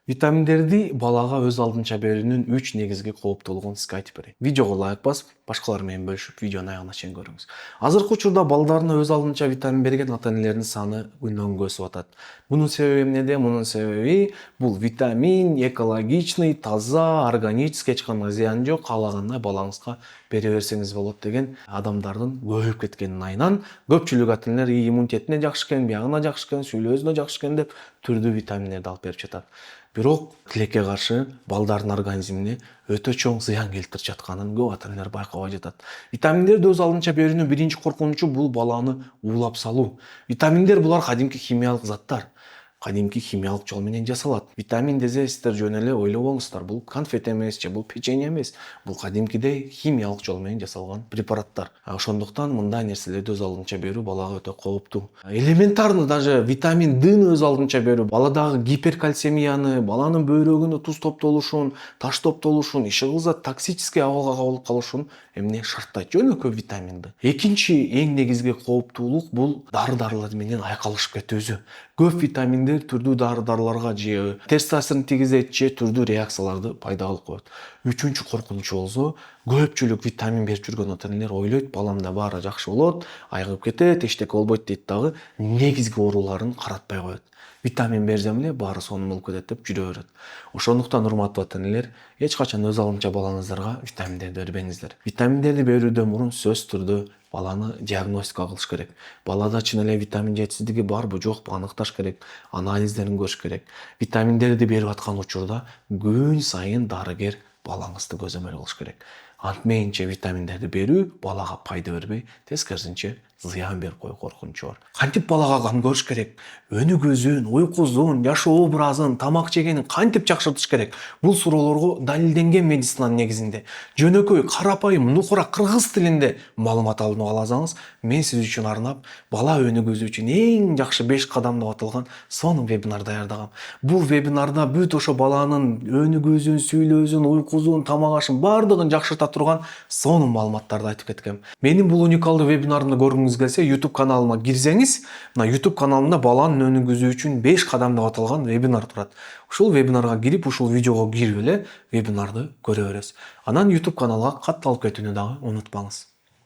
Витаминдерди балага өз алдынча берүүнүн 3 негизги кооптуулугун сизге айтып берейин. Видеого лайк басып, башкалар менен бөлүшүп, видеонун аягына чейин көрүңүз. Азыркы учурда балдарына өз алдынча витамин берген ата-энелердин саны күндөн-күнгө өсүп атат. Мунун себеби эмнеде? Мунун себеби бул витамин экологичный, таза, органический, эч кандай зыяны жок, каалагандай балаңызга бере берсеңиз болот деген адамдардын көбөйүп кеткенин айынан көпчүлүк ата-энелер иммунитетине жакшы экен, биягына жакшы экен, сүйлөөсүнө жакшы экен деп түрдүү витаминдерди алып берип жатат. Бирок тилекке каршы балдардын организмине өтө чоң зыян келтирип жатканын көп ата-энелер байкабай жатат. Витаминдерди өз алдынча берүүнүн биринчи коркунучу бул баланы уулап салуу. Витаминдер булар кадимки химиялык заттар. Кадимки химиялык жол менен жасалат. Витамин десеңиздер жөн эле ойлобоңуздар, бул конфет эмес же бул печенье эмес. Бул кадимкидей химиялык жол менен жасалган препараттар. Ошондуктан мындай нерселерди өз алдынча берүү балага өтө кооптуу. Элементарно даже витамин Д'ны өз алдынча берүү баладагы гиперкальцемияны, баланын бөйрөгүнө туз топтолушун, таш топтолушун, иши кылса токсический абалга кабылып калышын эмне шарттайт, жөнөкөй витамин Д. Экинчи эң негизги кооптуулук бул дары-дарылар менен айкалышып кетүүсү. Көп витаминдер түрдүү дары-дарыларга же терс таасирин тийгизет же түрдүү реакцияларды пайда кылып коет. Үчүнчү коркунучу болсо, көпчүлүк витамин берип жүргөн ата-энелер ойлойт, баламда баары жакшы болот, айыгып кетет, эчтеке болбойт дейт дагы негизги ооруларын каратпай коет. Витамин берсем эле баары сонун болуп кетет деп жүрө берет. Ошондуктан урматтуу ата-энелер, эч качан өз алдынча балаңыздарга витаминдерди бербеңиздер. Витаминдерди берүүдөн мурун сөзсүз түрдө баланы диагностика кылыш керек. Балада чын эле витамин жетишсиздиги барбы, жокпу аныкташ керек, анализдерин көрүш керек. Витаминдерди берип аткан учурда күн сайын дарыгер балаңызды көзөмөл кылыш керек. Антмейинче витаминдерди берүү балага пайда бербей, тескерисинче зыян берип коюу коркунучу бар. Кантип балага кам көрүш керек? Өнү көзүн, уйкусун, жашоо образын, тамак жегенин кантип жакшыртыш керек? Бул суроолорго далилденген медицинанын негизинде жөнөкөй карапайым нукура кыргыз тилинде маалымат алып алсаңыз, мен сиз үчүн арнап бала өнү көзү үчүн эң жакшы 5 кадам деп аталган сонун вебинар даярдагам. Бул вебинарда бүт ошо баланын өнү көзүн, сүйлөөсүн, уйкусун, тамак ашын баардыгын жакшырта турган сонун маалыматтарды айтып кеткем. Менин бул уникалдуу вебинарымды көргүңүз келсе, YouTube каналыма кирсеңиз, мына YouTube каналымда баланын өнү көзү үчүн 5 кадам деп аталган вебинар турат. Ушул вебинарга кирип, ушул видеого кирип эле вебинарды көрө бересиз. Анан YouTube каналга катталып кетүүнү дагы унутпаңыз.